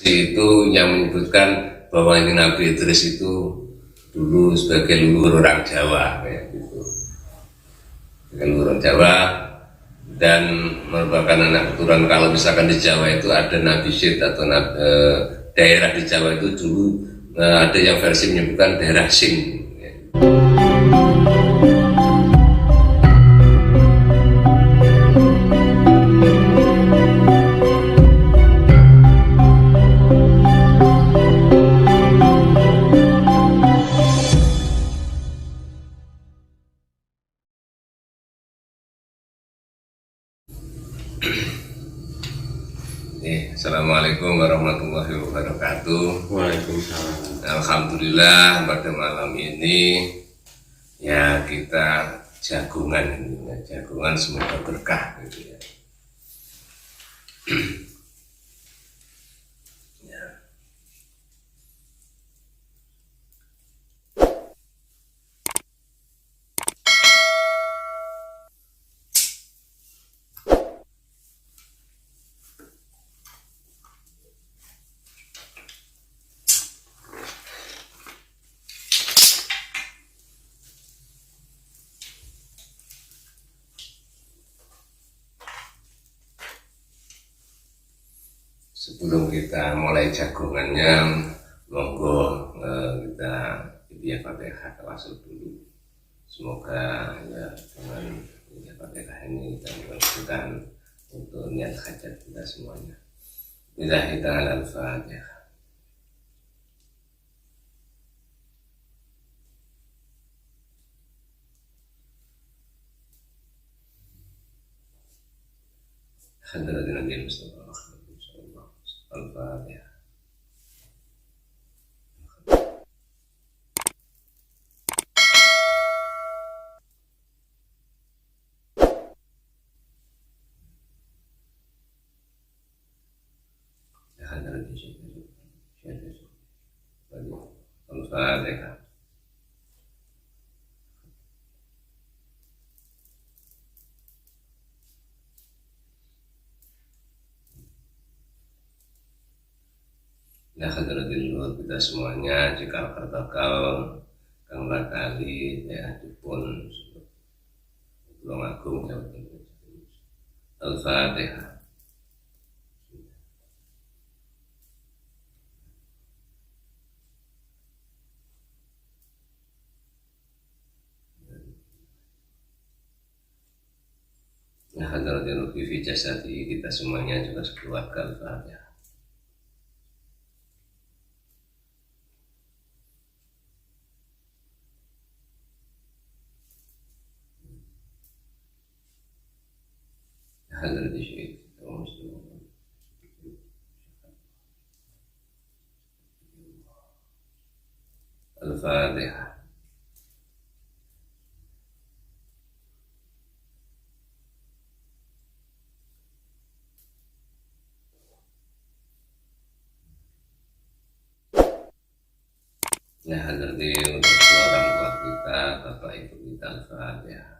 Itu yang menyebutkan bahwa ini Nabi Idris itu dulu sebagai leluhur orang Jawa, kayak gitu. Sebagai leluhur orang Jawa dan merupakan anak keturunan. Kalau misalkan di Jawa itu ada Nabi Syed atau daerah di Jawa itu dulu ada yang versi menyebutkan daerah Sing. Assalamualaikum warahmatullahi wabarakatuh. Waalaikumsalam. Alhamdulillah pada malam ini ya kita jagungan ini ya, jagungan semoga berkah gitu ya. Ya. Sebelum kita mulai jagungannya, monggo kita ya Fatihah tawasul dulu. Semoga ya dengan ya Fatihah ini kita mengabulkan untuk niat hajat kita semuanya. Billahi ta'ala al-Fatihah. Hadratin Nabi Mustafa Al-Fatihah. Al-Fatihah. Ya hadratil Nuh kita semuanya jika protokol kang kali ya dipun Tulung Agung ya Al-Fatihah. Ya hadratil Nuh fi jasadi kita semuanya juga sekeluarga Al-Fatihah. Hadrat Syekh Al-Fatihah. Ya hadrat untuk orang tua kita, bapak ibu kita Al-Fatihah.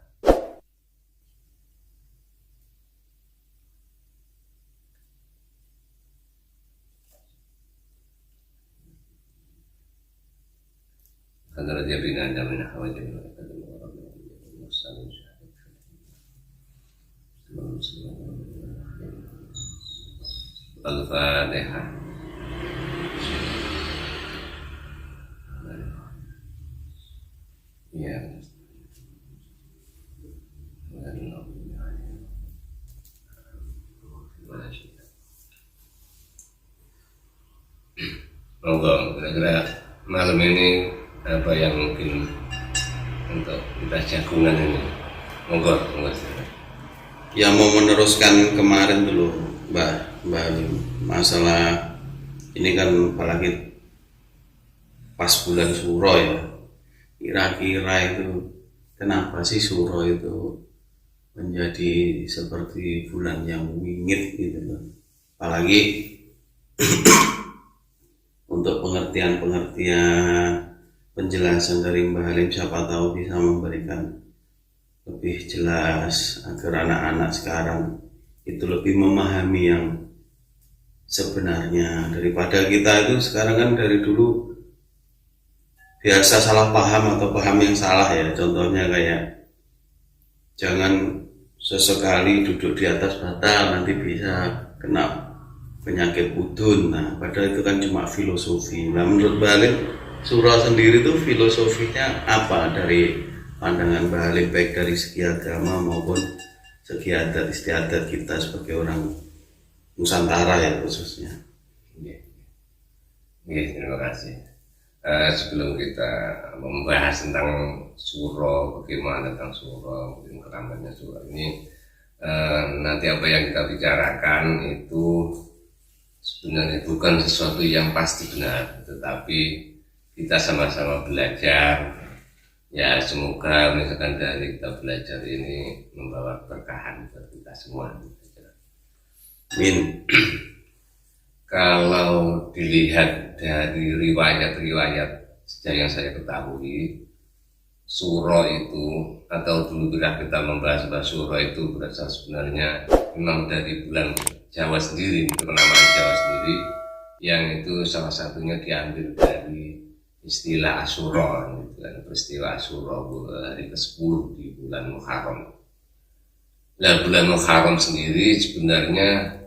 Hadrat ya bina min hawajin wa kadam wa rabbina wa sallallahu Al-Fatihah. Ya. Monggo, kira-kira malam ini apa yang mungkin untuk kita jagungan ini? Monggo. Ya mau meneruskan kemarin dulu, Mbak Alim. Masalah ini kan apalagi pas bulan Suro ya. Kira-kira itu kenapa sih Suro itu menjadi seperti bulan yang wingit gitu kan? Apalagi untuk pengertian penjelasan dari Mbak Halim, siapa tahu bisa memberikan lebih jelas agar anak-anak sekarang itu lebih memahami yang sebenarnya, daripada kita itu sekarang kan dari dulu biasa salah paham atau paham yang salah ya. Contohnya kayak jangan sesekali duduk di atas bata nanti bisa kena penyakit udun. Nah, padahal itu kan cuma filosofi. Nah, menurut Mbah Halim, surah sendiri itu filosofinya apa dari pandangan Mbah Halim, baik dari segi agama maupun segi adat istiadat kita sebagai orang Nusantara ya khususnya. Terima kasih. Sebelum kita membahas tentang surah, bagaimana tentang surah, mungkin keramatnya surah ini, nanti apa yang kita bicarakan itu sebenarnya bukan sesuatu yang pasti benar, tetapi kita sama-sama belajar. Ya, semoga misalkan dari kita belajar ini membawa keberkahan buat kita semua. Amin. Kalau dilihat dari riwayat-riwayat sejak yang saya ketahui, surah itu, atau dulu kita membahas surah itu berasal sebenarnya memang dari bulan Jawa sendiri, penamaan Jawa sendiri, yang itu salah satunya diambil dari istilah Asyura, gitu kan, peristiwa Asyura hari ke-10 di bulan Muharram. Nah, bulan Muharram sendiri sebenarnya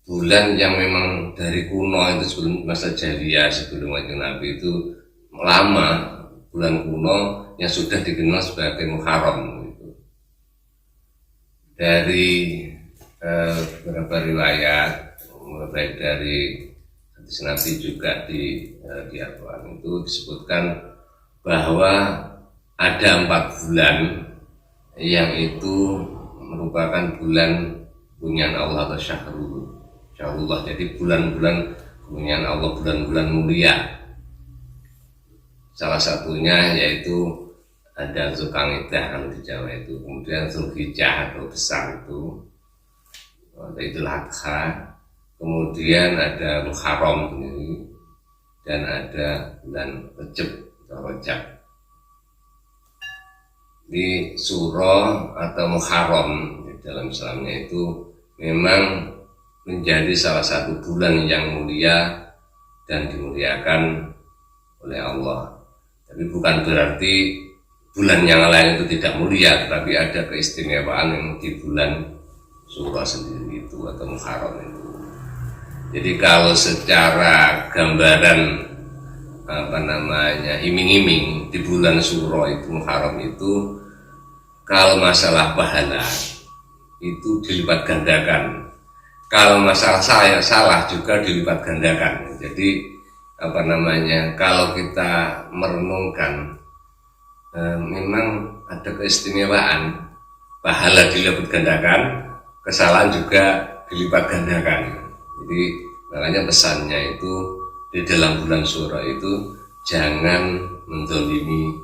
bulan yang memang dari kuno itu, sebelum masa jahiliyah, sebelum Kanjeng Nabi itu lama, bulan kuno yang sudah dikenal sebagai Muharram gitu. Dari beberapa riwayat, mulai dari hadis Nabi juga di Al-Quran itu disebutkan bahwa ada 4 bulan yang itu merupakan bulan punyaan Allah atau Syahrullah. Jadi bulan-bulan punyaan Allah, bulan-bulan mulia. Salah satunya yaitu ada Zulqa'dah kalau di Jawa itu, kemudian Zulhijjah atau besar itu, ada Idul Adha, kemudian ada Muharram sendiri, dan ada bulan Rajab atau Rajab. Di surah atau Muharram di dalam Islamnya itu memang menjadi salah satu bulan yang mulia dan dimuliakan oleh Allah. Tapi bukan berarti bulan yang lain itu tidak mulia, tetapi ada keistimewaan yang di bulan surah sendiri itu atau Muharram itu. Jadi kalau secara gambaran iming-iming di bulan surah itu, Muharram itu, kalau masalah pahala itu dilipat gandakan. Kalau masalah saya salah juga dilipat gandakan. Jadi kalau kita merenungkan, memang ada keistimewaan, pahala dilipat gandakan, kesalahan juga dilipat gandakan. Jadi makanya pesannya itu di dalam bulan surah itu jangan menzalimi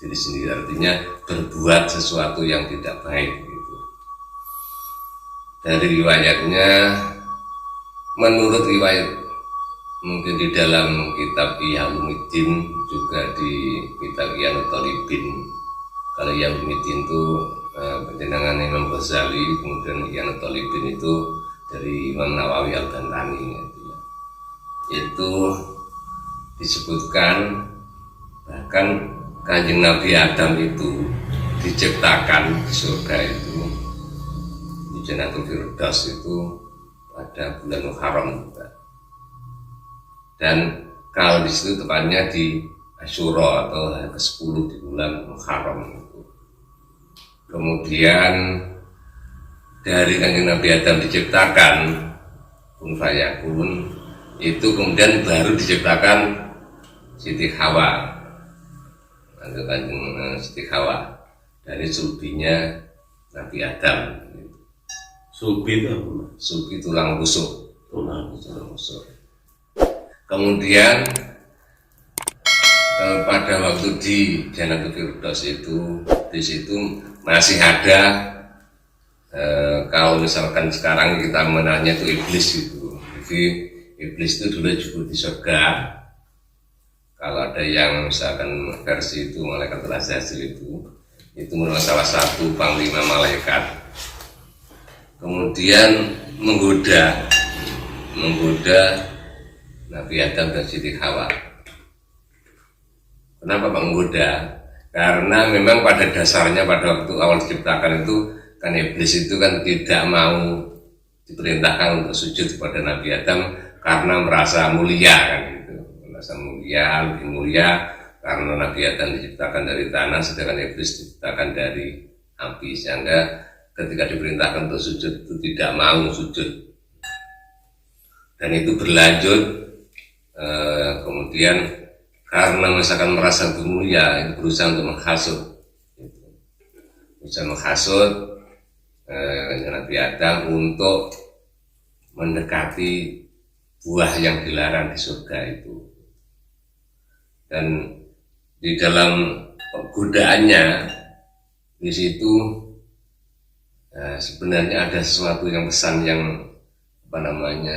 diri sendiri, artinya berbuat sesuatu yang tidak baik gitu. Dari riwayatnya, menurut riwayat mungkin di dalam kitab Ihya Ulumuddin, juga di kitab Ihyanut Thalibin. Kalau Ihya Ulumuddin itu penjenengan Imam Ghazali, kemudian Ihyanut Thalibin itu dari Imam Nawawi Al-Bantani gitu ya. Itu disebutkan bahkan Kanjeng Nabi Adam itu diciptakan di surga itu, di Jannatul Firdaus itu, pada bulan Muharram juga. Dan kalau di situ tepatnya di Asyura atau hari ke-10 di bulan Muharram itu. Kemudian dari Kanjeng Nabi Adam diciptakan kun fayakun, itu kemudian baru diciptakan Siti Hawa, Siti Hawa dari sulbinya Nabi Adam. Sulbi itu apa? Sulbi tulang rusuk. Kemudian pada waktu di Jannatul Firdaus itu, di situ masih ada, kalau misalkan sekarang kita mengenalnya itu iblis itu. Jadi iblis itu dulu juga di surga. Kalau ada yang misalkan versi itu malaikat Azrail itu merupakan salah satu panglima malaikat. Kemudian menggoda menggoda Nabi Adam dan Siti Hawa. Kenapa menggoda? Karena memang pada dasarnya pada waktu awal diciptakan itu kan iblis itu kan tidak mau diperintahkan untuk sujud kepada Nabi Adam karena merasa mulia kan gitu. Merasa mulia, lebih mulia karena Nabi Adam diciptakan dari tanah sedangkan iblis diciptakan dari api, sehingga ketika diperintahkan untuk sujud itu tidak mau sujud. Dan itu berlanjut kemudian karena misalkan merasa lebih mulia, itu berusaha untuk menghasut, berusaha menghasut Nabi Adam untuk mendekati buah yang dilarang di surga itu. Dan di dalam godaannya di situ sebenarnya ada sesuatu yang pesan yang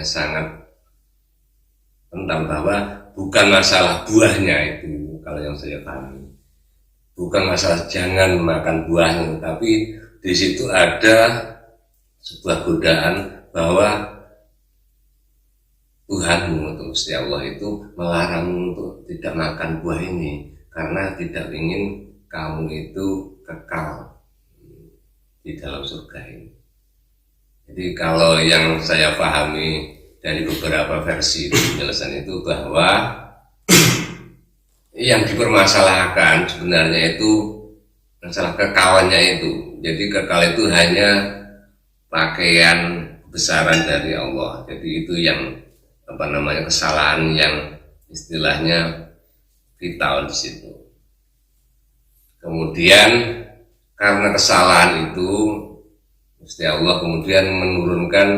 sangat tentang bahwa bukan masalah buahnya itu, kalau yang saya pahami, bukan masalah jangan makan buahnya, tapi di situ ada sebuah godaan bahwa Tuhanmu, untuk Gusti Allah itu melarangmu untuk tidak makan buah ini karena tidak ingin kamu itu kekal di dalam surga ini. Jadi kalau yang saya pahami dari beberapa versi penjelasan itu bahwa yang dipermasalahkan sebenarnya itu masalah kekalannya itu. Jadi kekal itu hanya pakaian kebesaran dari Allah. Jadi itu yang kesalahan yang istilahnya vital di situ. Kemudian karena kesalahan itu Gusti Allah kemudian menurunkan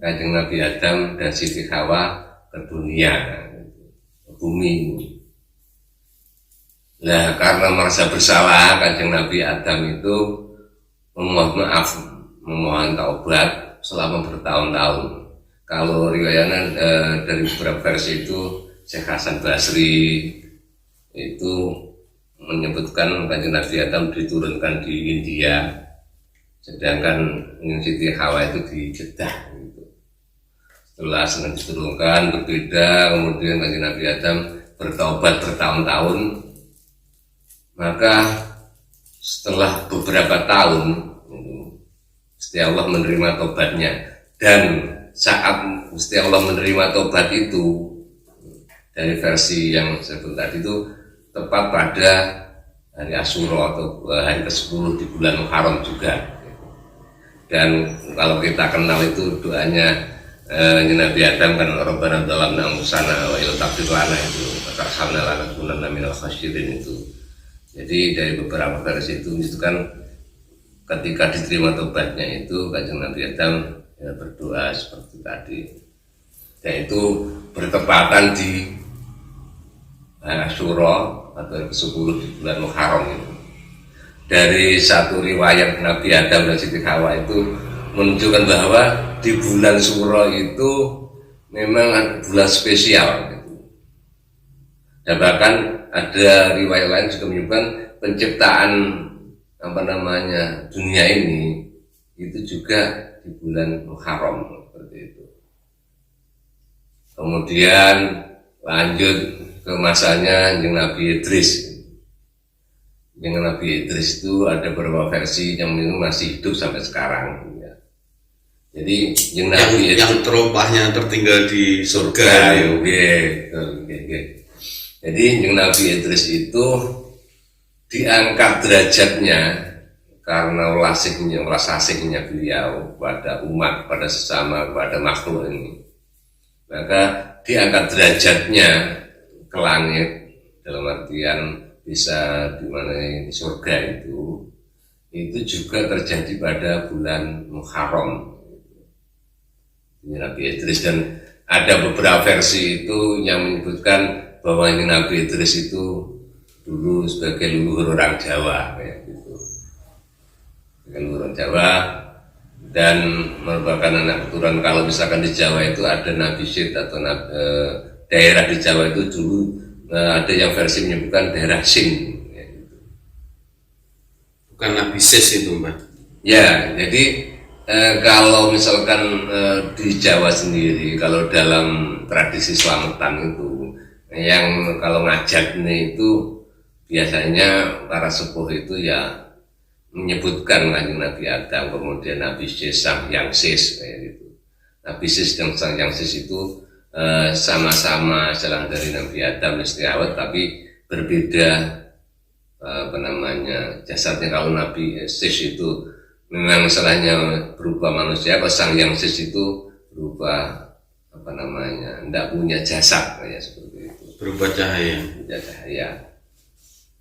Kanjeng Nabi Adam dan Siti Hawa ke dunia, ke bumi. Nah, karena merasa bersalah, Kanjeng Nabi Adam itu memohon maaf, memohon taubat selama bertahun-tahun. Kalau riwayatnya dari beberapa versi itu Syekh Hasan Basri itu menyebutkan Kanjeng Nabi Adam diturunkan di India, sedangkan Siti Hawa itu di Jeddah. Setelah senang diturunkan berbeda, kemudian Kanjeng Nabi Adam bertaubat bertahun-tahun. Maka setelah beberapa tahun Gusti Allah menerima tobatnya, dan saat Gusti Allah menerima tobat itu dari versi yang saya sebut tadi itu tepat pada hari Asyura atau hari ke-10 di bulan Muharram juga. Dan kalau kita kenal itu doanya Nabi Adam kan Rabbana dzalamna anfusana wa illam taghfir lana itu tarhamna lanakunanna minal khasyirin itu. Jadi dari beberapa versi itu kan ketika diterima tobatnya itu Kanjeng Nabi Adam berdoa seperti tadi. Dan itu bertepatan di Asyura atau ke-10 di bulan Muharram itu. Dari satu riwayat Nabi Adam dan Siti Hawa itu menunjukkan bahwa di bulan Syuro itu memang bulan spesial gitu. Dan bahkan ada riwayat lain juga menyebutkan penciptaan dunia ini itu juga di bulan Muharram seperti itu. Kemudian lanjut ke masanya Kanjeng Nabi Idris. Kanjeng Nabi Idris itu ada beberapa versi yang masih hidup sampai sekarang. Jadi yang terompahnya tertinggal di surga. Jadi Nabi Idris itu diangkat derajatnya karena ulas asiknya beliau pada umat, pada sesama, pada makhluk ini. Maka diangkat derajatnya ke langit, dalam artian bisa di surga itu juga terjadi pada bulan Muharram. Nabi Idris, dan ada beberapa versi itu yang menyebutkan bahwa ini Nabi Idris itu dulu sebagai leluhur orang Jawa kayak gitu. Sebagai leluhur orang Jawa dan merupakan anak keturunan, kalau misalkan di Jawa itu ada Nabi Syed atau daerah di Jawa itu dulu ada yang versi menyebutkan daerah Sing kayak gitu. Bukan Nabi Sis itu, Mbak. Ya, jadi Kalau misalkan di Jawa sendiri, kalau dalam tradisi selamatan itu, yang kalau ngajak ini itu biasanya para sepuh itu ya menyebutkan Kanjeng Nabi Adam, kemudian Nabi Sis, Sang Hyang Sis kayak gitu. Nabi Sis dan Sang Hyang Sis itu sama-sama jalan dari Nabi Adam istiawat, tapi berbeda jasadnya. Kalau Nabi Sis itu memang istilahnya berupa manusia, kalau Sang Hyang Sis itu berupa tidak punya jasad kayak seperti itu, berupa cahaya. Cahaya.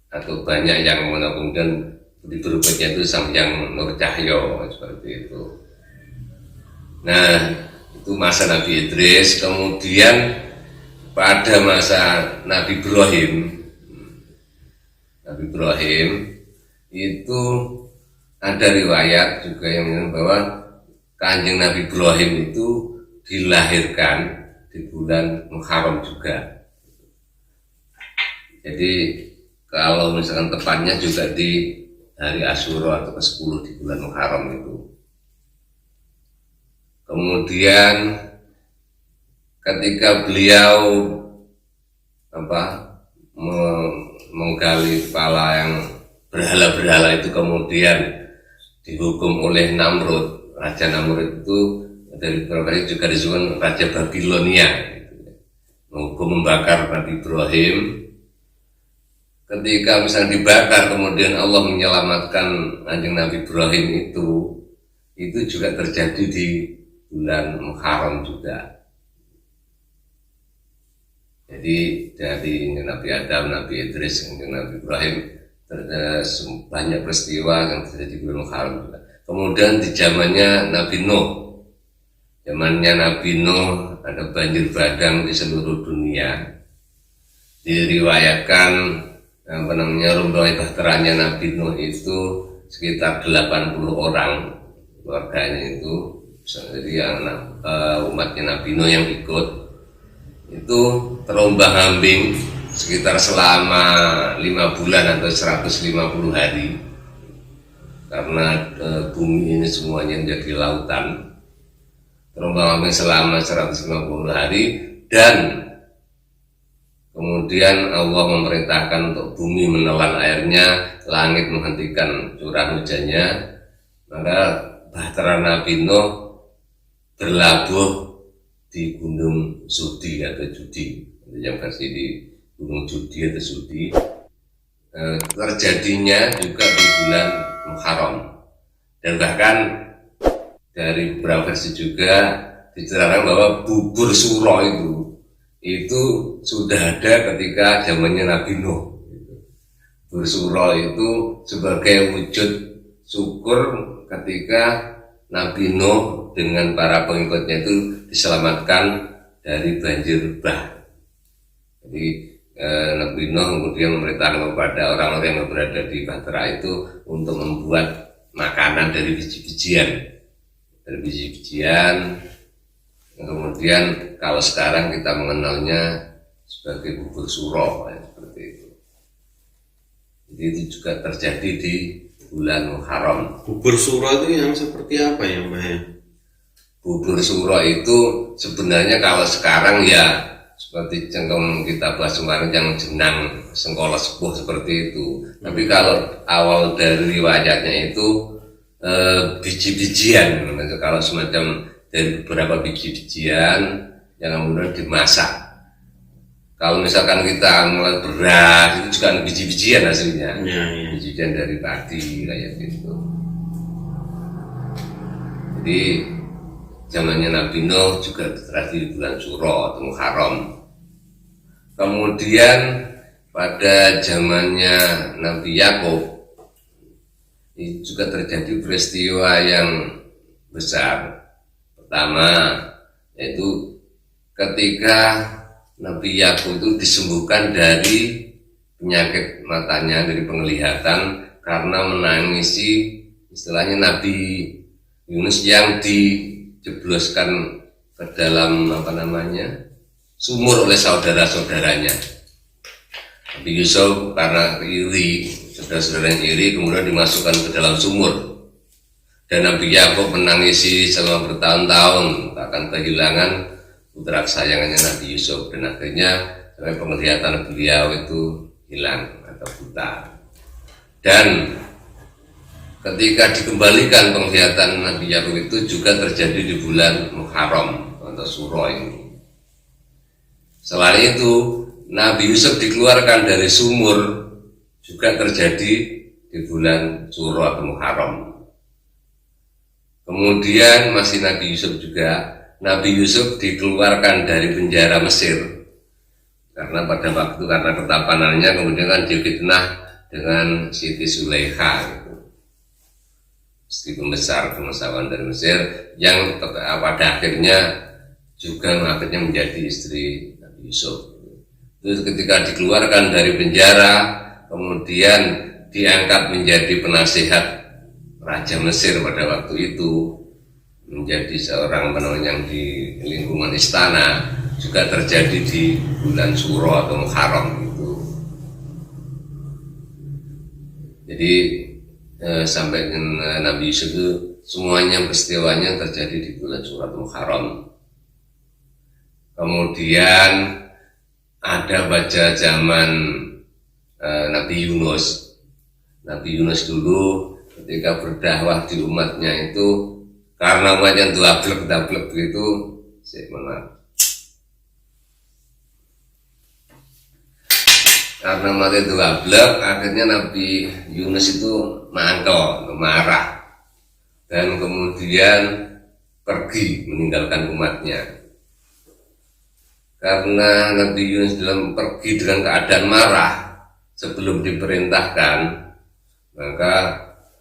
Atau banyak yang kemudian di berubahnya itu Sang Hyang Nur Cahyo seperti itu. Nah, itu masa Nabi Idris. Kemudian pada masa Nabi Ibrahim itu ada riwayat juga yang mengatakan bahwa Kanjeng Nabi Ibrahim itu dilahirkan di bulan Muharram juga. Jadi kalau misalkan tepatnya juga di hari Asyura atau ke-10 di bulan Muharram itu. Kemudian ketika beliau menggali kepala yang berhala-berhala itu, kemudian dihukum oleh Namrud. Raja Namrud itu dari beberapa kali juga disebut Raja Babilonia, menghukum membakar Nabi Ibrahim. Ketika misalnya dibakar, kemudian Allah menyelamatkan Kanjeng Nabi Ibrahim itu juga terjadi di bulan Muharram juga. Jadi dari Nabi Adam, Nabi Idris, Nabi Ibrahim, banyak peristiwa yang terjadi di bulan Muharram juga. Kemudian di zamannya Nabi Nuh, ada banjir bandang di seluruh dunia. Diriwayatkan rombongan bahteranya Nabi Nuh itu sekitar 80 orang keluarganya itu. Jadi umatnya Nabi Nuh yang ikut itu terombang-ambing sekitar selama 5 bulan atau 150 hari, karena bumi ini semuanya menjadi lautan. Terombang-ambing selama 150 hari, dan kemudian Allah memerintahkan untuk bumi menelan airnya, langit menghentikan curah hujannya. Maka bahtera Nabi Nuh berlabuh di Gunung Sudi atau Judi, yang versi di Gunung Judi atau Sudi. Terjadinya juga di bulan Muharram, dan bahkan dari beberapa versi juga diceritakan bahwa bubur suro itu sudah ada ketika zamannya Nabi Nuh. Bubur suro itu sebagai wujud syukur ketika Nabi Nuh dengan para pengikutnya itu diselamatkan dari banjir bah. Jadi Nabi Nuh kemudian memerintahkan kepada orang-orang yang berada di bahtera itu untuk membuat makanan dari biji-bijian. Kemudian kalau sekarang kita mengenalnya sebagai bubur suro, seperti itu. Jadi itu juga terjadi di bulan Muharram. Bubur suro itu yang seperti apa ya, Mbak ya? Bubur suro itu sebenarnya kalau sekarang ya seperti cengkong kita bahas kemarin yang jenang sengkola sepuh seperti itu. Tapi kalau awal dari riwayatnya itu biji-bijian, kalau semacam dari beberapa biji-bijian yang kemudian dimasak. Kalau misalkan kita mulai beras itu juga biji-bijian hasilnya, biji-bijian dari padi kayak gitu. Jadi zamannya Nabi Nuh juga terjadi di bulan Syuro atau Muharram. Kemudian pada zamannya Nabi Yakub itu juga terjadi peristiwa yang besar. Pertama yaitu ketika Nabi Yakub itu disembuhkan dari penyakit matanya, dari penglihatan, karena menangisi istilahnya Nabi Yunus yang dijebloskan ke dalam sumur oleh saudara-saudaranya. Nabi Yusuf karena iri, saudara-saudaranya iri, kemudian dimasukkan ke dalam sumur. Dan Nabi Yakub menangisi selama bertahun-tahun akan kehilangan putra kesayangannya Nabi Yusuf, dan akhirnya sampai penglihatan beliau itu hilang atau buta. Dan ketika dikembalikan penglihatan Nabi Yakub itu juga terjadi di bulan Muharram atau Suro ini. Selain itu, Nabi Yusuf dikeluarkan dari sumur juga terjadi di bulan Suro atau Muharram. Kemudian masih Nabi Yusuf juga, Nabi Yusuf dikeluarkan dari penjara Mesir karena pada waktu karena ketapanannya, kemudian kan difitnah dengan Siti Zulaikha gitu, istri pembesar bangsawan dari Mesir yang pada akhirnya juga menjadi istri Nabi Yusuf. Terus ketika dikeluarkan dari penjara, kemudian diangkat menjadi penasihat Raja Mesir pada waktu itu, menjadi seorang yang di lingkungan istana, juga terjadi di bulan Suro atau Muharram itu. Jadi sampai Nabi Yusuf itu semuanya peristiwanya terjadi di bulan Suro atau Muharram. Kemudian ada pada zaman Nabi Yunus. Nabi Yunus dulu ketika berdakwah di umatnya itu, karena umatnya dablek itu, karena umatnya dablek, akhirnya Nabi Yunus itu mangkel, marah, dan kemudian pergi meninggalkan umatnya. Karena Nabi Yunus pergi dengan keadaan marah sebelum diperintahkan, maka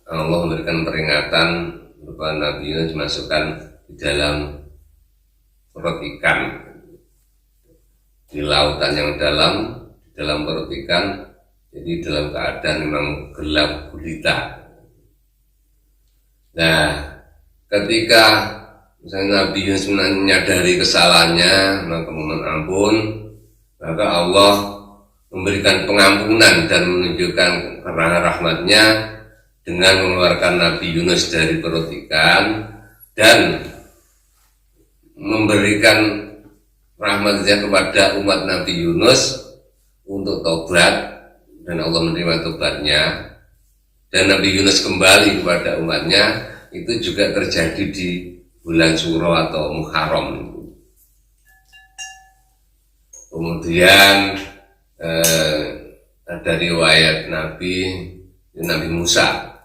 Allah memberikan peringatan berupa Nabi Yunus dimasukkan di dalam perut ikan, di lautan yang dalam, di dalam perut ikan, jadi dalam keadaan memang gelap gulita. Nah, ketika misalnya Nabi Yunus menyadari kesalahannya, maka memohon ampun, maka Allah memberikan pengampunan dan menunjukkan rahmatnya dengan mengeluarkan Nabi Yunus dari perut ikan dan memberikan rahmatnya kepada umat Nabi Yunus untuk tobat, dan Allah menerima tobatnya, dan Nabi Yunus kembali kepada umatnya. Itu juga terjadi di bulan Suro atau Muharram. Kemudian ada riwayat Nabi Musa.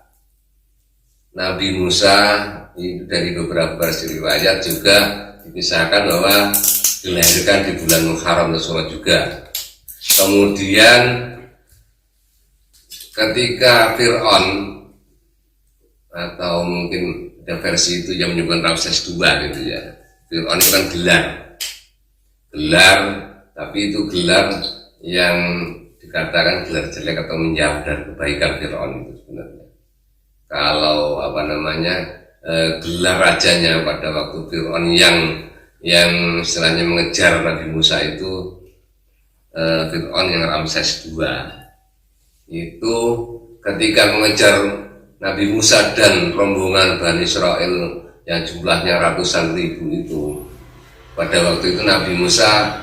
Nabi Musa itu dari beberapa versi riwayat juga dikisahkan bahwa dilahirkan di bulan Muharram Suro juga. Kemudian ketika Fir'aun, atau mungkin ada versi itu yang menyebutkan Ramses II gitu ya, Fir'aun itu kan gelar, tapi itu gelar yang dikatakan gelar jelek atau menjauh dari kebaikan Fir'aun itu sebenarnya. Kalau gelar rajanya pada waktu Fir'aun yang istilahnya mengejar Nabi Musa itu, Fir'aun yang Ramses II itu ketika mengejar Nabi Musa dan rombongan Bani Israel yang jumlahnya ratusan ribu itu, pada waktu itu Nabi Musa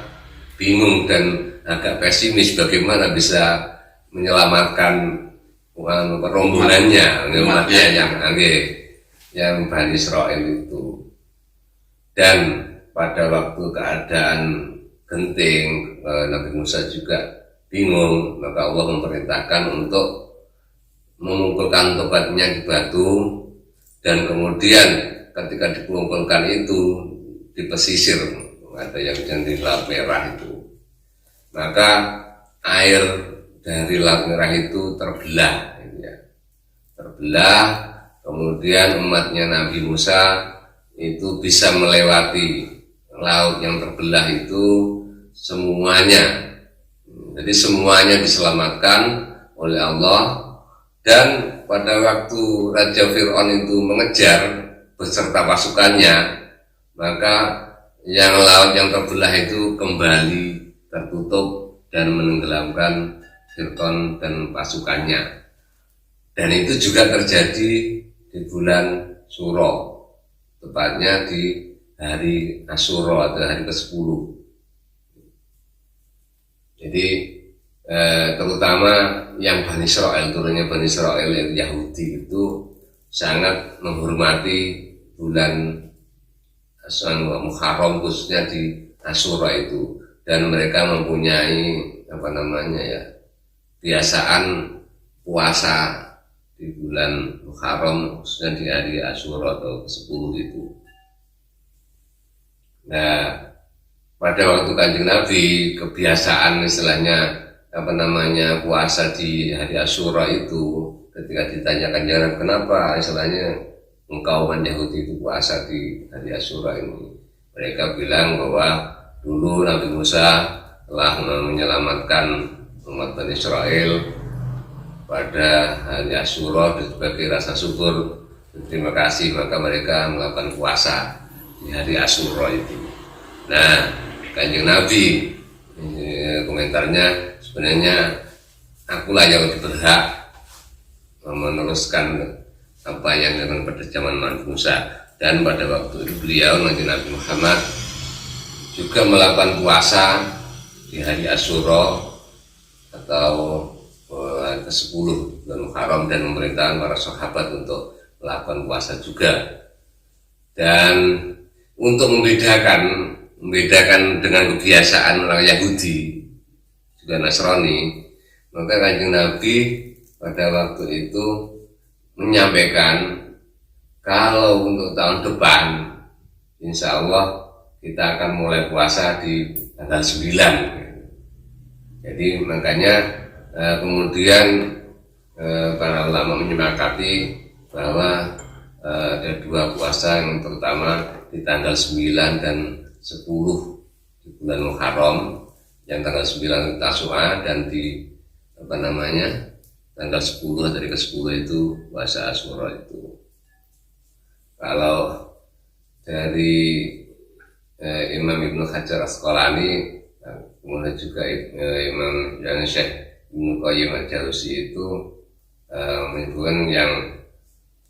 bingung dan agak pesimis bagaimana bisa menyelamatkan rombongannya, umatnya yang Bani Israel itu. Dan pada waktu keadaan genting, Nabi Musa juga bingung, maka Allah memerintahkan untuk mengumpulkan tobatnya di batu, dan kemudian ketika dikumpulkan itu di pesisir, ada yang di Laut Merah itu, maka air dari Laut Merah itu terbelah, kemudian umatnya Nabi Musa itu bisa melewati laut yang terbelah itu semuanya. Jadi semuanya diselamatkan oleh Allah. Dan pada waktu Raja Fir'aun itu mengejar beserta pasukannya, maka yang laut yang terbelah itu kembali tertutup dan menenggelamkan Fir'aun dan pasukannya. Dan itu juga terjadi di bulan Suro, tepatnya di hari Asyura atau hari ke-10. Jadi terutama yang Bani Israel, turunnya Bani Israel yang Yahudi itu sangat menghormati bulan Muharram, khususnya di Asyura itu, dan mereka mempunyai kebiasaan puasa di bulan Muharram, khususnya di hari Asyura atau ke-10 itu. Nah, pada waktu Kanjeng Nabi, kebiasaan istilahnya puasa di hari Asyura itu, ketika ditanyakan jangan kenapa istilahnya engkau Yahudi itu puasa di hari Asyura ini, mereka bilang bahwa dulu Nabi Musa telah menyelamatkan umat Bani Israel pada hari Asyura, dan sebagai rasa syukur terima kasih maka mereka melakukan puasa di hari Asyura itu. Nah, Kanjeng Nabi komentarnya, sebenarnya akulah yang lebih berhak meneruskan apa yang dilakukan pada zaman Nabi Musa, dan pada waktu itu beliau Nabi Muhammad juga melakukan puasa di hari Asyura atau hari ke-10 bulan Muharram, dan memerintahkan para sahabat untuk melakukan puasa juga. Dan untuk membedakan dengan kebiasaan orang Yahudi juga Nasrani, maka Kanjeng Nabi pada waktu itu menyampaikan kalau untuk tahun depan insya Allah kita akan mulai puasa di tanggal 9. Jadi makanya kemudian para ulama menyepakati bahwa ada dua puasa yang terutama di tanggal 9 dan 10 di bulan Muharram, yang tanggal 9 Tasyu'a, dan di tanggal 10 dari ke-10 itu puasa Asyura itu. Kalau dari Imam Ibnu Hajar Asqalani, kemudian juga Imam dan Syekh Ibnu Qayyim Al-Jauzi itu menyebutkan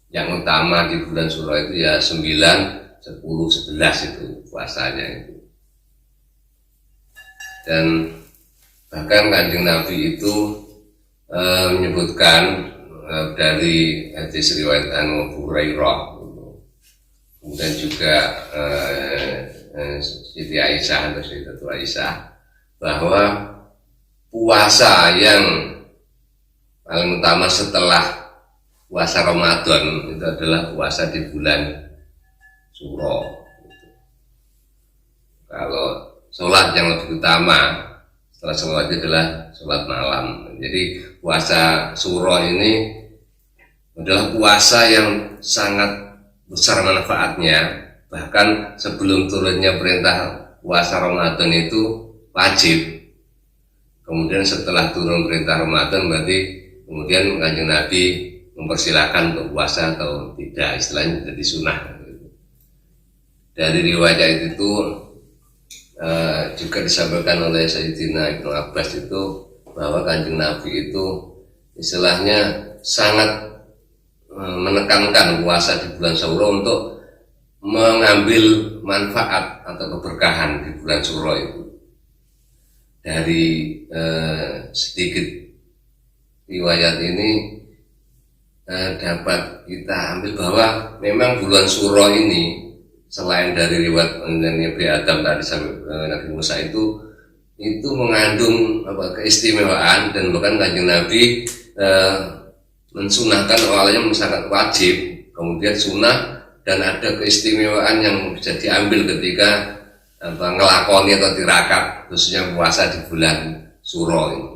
yang utama di bulan Syura itu ya 9, 10, 11 itu puasanya itu. Dan bahkan Kanjeng Nabi itu menyebutkan dari hadis riwayat Abu Hurairah, kemudian juga Siti Aisyah atau Sayyidatu Aisyah, bahwa puasa yang paling utama setelah puasa Ramadan itu adalah puasa di bulan Syura. Kalau sholat yang lebih utama setelah sholat itu adalah sholat malam. Jadi puasa Syura ini adalah puasa yang sangat besar manfaatnya. Bahkan sebelum turunnya perintah puasa Ramadan itu wajib. Kemudian setelah turun perintah Ramadan berarti kemudian Kanjeng Nabi mempersilahkan untuk puasa atau tidak, istilahnya jadi sunnah. Dari riwayat itu juga disampaikan oleh Sayyidina Ibnu Abbas itu bahwa Kanjeng Nabi itu istilahnya sangat menekankan puasa di bulan Syura untuk mengambil manfaat atau keberkahan di bulan Syura itu. Dari sedikit riwayat ini dapat kita ambil bahwa memang bulan Syura ini selain dari riwayat Nabi Adam tadi sampai Nabi Musa itu mengandung keistimewaan, dan bahkan Kanjeng Nabi mensunahkan awalnya sangat wajib, kemudian sunnah, dan ada keistimewaan yang bisa diambil ketika ngelakoni atau tirakat, khususnya puasa di bulan Syura ini.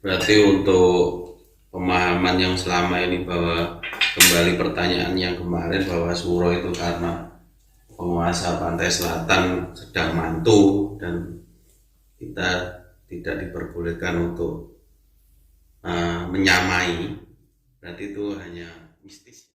Berarti untuk pemahaman yang selama ini, bahwa kembali pertanyaan yang kemarin bahwa Syura itu karena penguasa pantai selatan sedang mantu dan kita tidak diperbolehkan untuk menyamai, berarti itu hanya mistis.